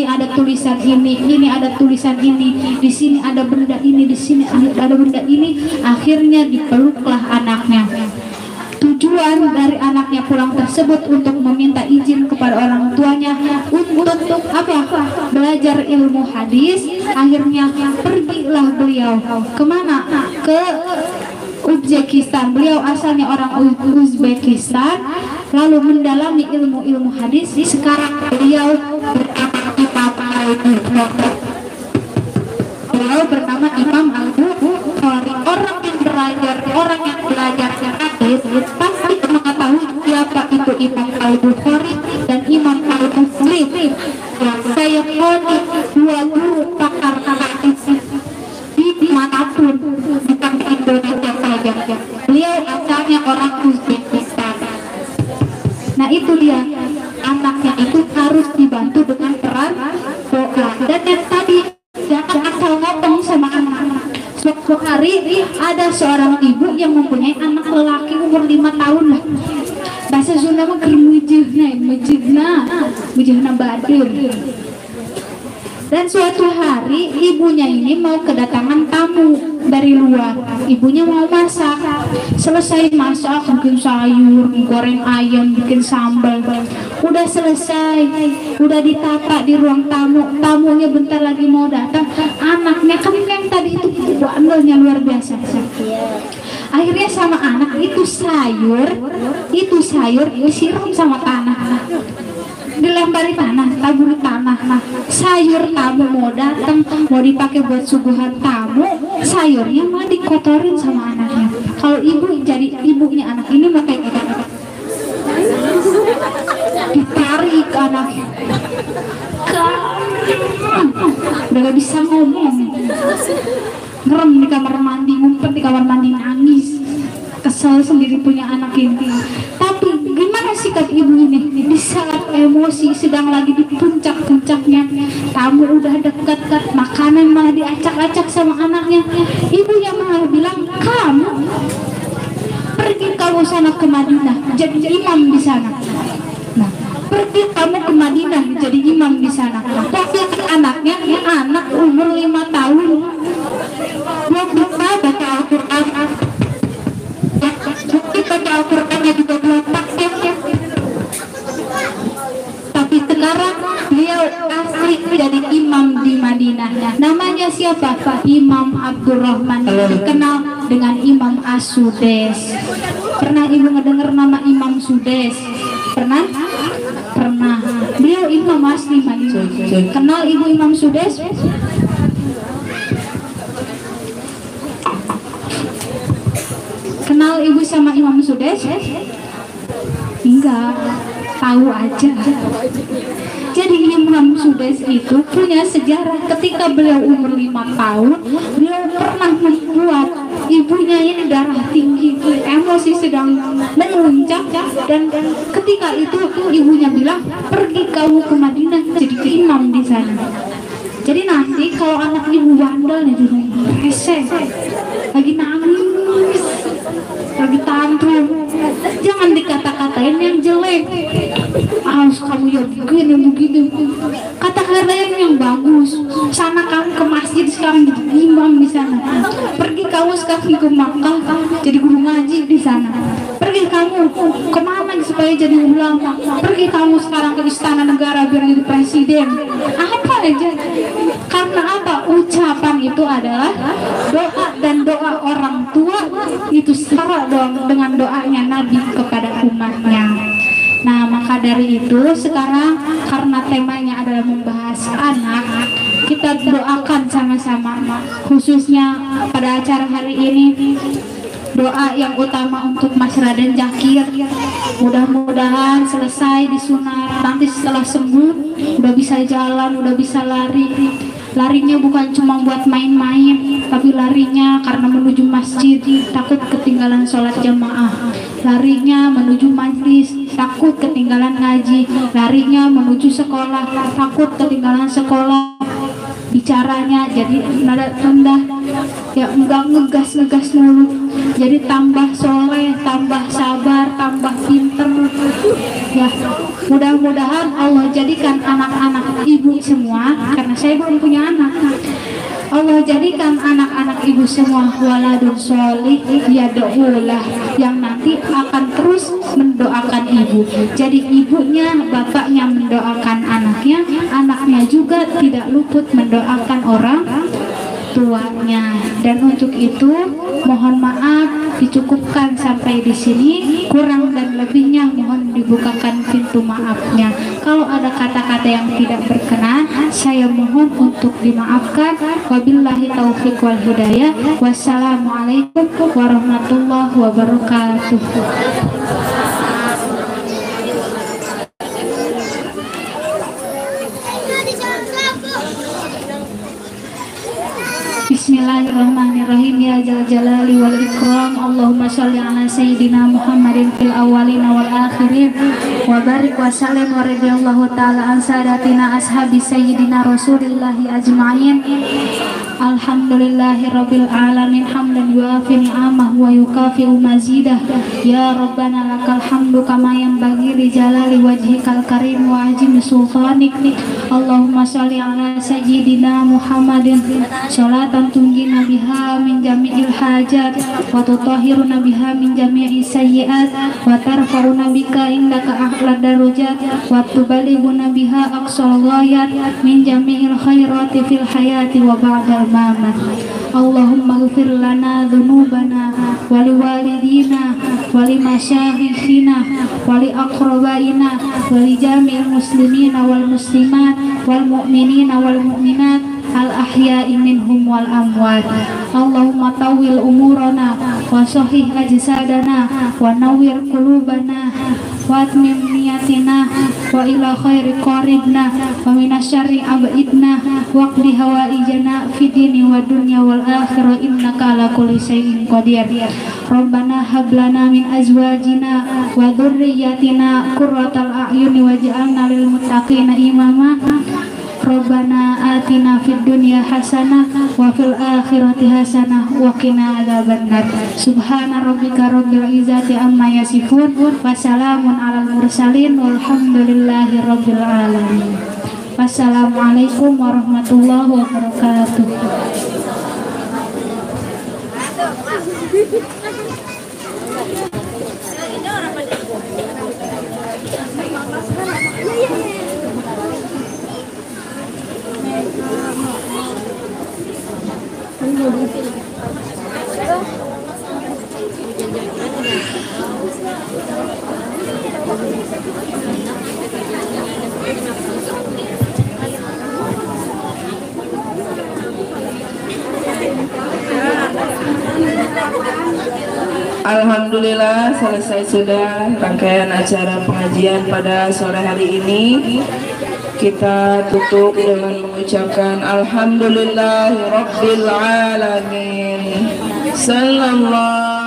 Speaker 4: ada tulisan ini ada tulisan ini, di sini ada benda ini, di sini ada benda ini." Akhirnya dipeluklah anaknya. Tujuan dari anaknya pulang tersebut untuk meminta izin kepada orang tuanya untuk apa? Belajar ilmu hadis. Akhirnya pergilah beliau kemana? Ke Uzbekistan. Beliau asalnya orang Uzbekistan, lalu mendalami ilmu hadis. Sekarang beliau bernama Imam Al-Bukhari. Orang yang belajar hadis pasti mengetahui siapa itu Imam Al-Bukhari dan Imam Al-Muslim. Saya koni dua guru pakar hadis di manapun, bukan Indonesia saja. Beliau asalnya orang Uzbekistan. Nah, itu dia, anaknya itu harus dibantu dengan peran doa. Dan yang tadi, jangan asal ngomong sama anak-anak. Suatu hari ada seorang ibu yang mempunyai anak lelaki umur 5 tahun lah. Bahasa Sunda mah mujihna badur. Dan suatu hari ibunya ini mau kedatangan tamu dari luar. Ibunya mau masak. Selesai masak, bikin sayur, goreng ayam, bikin sambal. Udah selesai, udah ditata di ruang tamu. Tamunya bentar lagi mau datang. Anaknya kan yang tadi itu bandelnya luar biasa. Akhirnya sama anak itu sayur disiram sama tanah. Dilempari tanah, taburi tanah. Nah, sayur tamu mau datang, mau dipakai buat suguhan tamu, sayurnya mah dikotorin sama anaknya. Kalau ibu jadi ibunya anak ini mah kayak gitu, ditarik anaknya, udah gak bisa ngomong, ngerem di kamar mandi, ngumpet di kamar mandi, nangis, kesel sendiri punya anak ini. Tapi gimana sikap ibu ini di saat emosi sedang lagi di puncak-puncaknya, tamu udah dekat, makanan malah diacak-acak sama anaknya. Ibunya malah bilang, "Kamu pergi kamu sana ke Madinah jadi imam di sana. Nah, pergi kamu ke Madinah jadi imam di sana. Tapi anaknya anak umur 5 tahun belum bisa baca Al-Quran. Bukti baca Al-Qurannya juga belum praktek. Tapi sekarang beliau asli jadi imam di Madinah. Namanya siapa? Imam Abdurrahman, dikenal dengan Imam As-Sudais. Pernah ibu ngedengar nama Imam Sudais? Pernah? Pernah. Beliau imam asli Madinah. Kenal ibu Imam Sudais? Kenal ibu sama Imam Sudais? Enggak, tahu aja. Jadi Imam Sudais itu punya sejarah. Ketika beliau umur 5 tahun, beliau pernah membuat ibunya ini darah tinggi, emosi sedang memuncak, dan ketika itu ibunya bilang, pergi kamu ke Madinah jadi imam di sana. Jadi nanti kalau anak ibu bandel nih dulu, rese, lagi nangis, lagi tantrum, jangan dikata-katain yang jelek. Harus kamu ya begini begitu. Katakanlah yang bagus. Sana kamu ke masjid sekarang jadi imam di sana. Pergi kamu sekarang ke Makkah jadi guru ngaji di sana. Pergi kamu kemana supaya jadi ulama. Pergi kamu sekarang ke istana negara biar jadi presiden. Apa aja. Karena apa? Ucapan itu adalah doa, dan doa orang tua itu setara dong dengan doanya Nabi kepada umatnya. Nah, maka dari itu sekarang karena temanya adalah membahas anak, kita doakan sama-sama, khususnya pada acara hari ini, doa yang utama untuk Mas Raden Zakir. Mudah-mudahan selesai disunat, nanti setelah sembuh udah bisa jalan, udah bisa lari. Larinya bukan cuma buat main-main, tapi larinya karena menuju masjid, takut ketinggalan sholat jamaah. Larinya menuju majlis, takut ketinggalan ngaji. Larinya menuju sekolah, takut ketinggalan sekolah. Bicaranya jadi nada rendah, ya enggak ngegas mulu. Jadi tambah soleh, tambah sabar, tambah pinter. Ya, mudah-mudahan Allah jadikan anak-anak ibu semua, karena saya belum punya anak. Allah jadikan anak-anak ibu semua waladun sholih yad'ulah, yang nanti akan terus mendoakan ibu. Jadi ibunya, bapaknya mendoakan anaknya, anaknya juga tidak luput mendoakan orang tuanya. Dan untuk itu mohon maaf, dicukupkan sampai di sini. Kurang dan lebihnya mohon dibukakan pintu maafnya. Kalau ada kata-kata yang tidak berkenan, saya mohon untuk dimaafkan. Wabillahi taufiq wal hidayah. Wassalamualaikum warahmatullahi wabarakatuh. Bismillahirrahmanirrahim. Ya Jal Jalali wal Ikram, Allahumma sholli ala Sayyidina Muhammadin fil awwalina wal akhirin, wa barik wa sallim wa radhiyallahu ta'ala an sadatina ashabi Sayyidina Rasulillahi ajma'in. Alhamdulillahi rabbil alamin, hamdan yuafi ni'amah wa yukafi'u mazidah. Ya Rabbana lakal hamdu kama yanbaghi li jalali wajhikal karim wa azimi sultanik. Allahumma sholli ala Sayyidina Muhammadin sholatan tunjina biha min jami'il hajat wa tutahhiruna biha min jami'i sayyi'at wa tarfa'una bika indaka a'la darajat wa tubalighuna biha aqsal ghayat min jami'il khairati fil hayati wa ba'dal mamat. Allahumma ighfir lana dhunubana wa liwalidina wa limasyayikhina wa li aqrabaina wa li jami'il muslimina wal muslimat wal mu'minina wal mu'minat al ahya'i minhum wal amwat. Allahumma tawil umurana wa sahih ajsadana wa nawwir qulubana wa atmim niyatina wa ila khairi qaribna wa minasyarri abidna wa qdi hawaijana fid dini wa dunya wal akhirah innaka ala kulli syai'in qadir. Rabbana hab lana min azwajina wa dhurriyyatina qurratal a'yuni waj'alna lil muttaqina imama. Rabbana atina fid dunya hasanah wa fil akhirati hasanah wa qina adzabannar. Subhana rabbika rabbil izzati amma yasifun wa salamun alal mursalin walhamdulillahi rabbil alamin. Wassalamualaikum warahmatullahi wabarakatuh.
Speaker 5: Alhamdulillah, selesai sudah rangkaian acara pengajian pada sore hari ini. Kita tutup dengan mengucapkan Alhamdulillahirabbil alamin. Sallallahu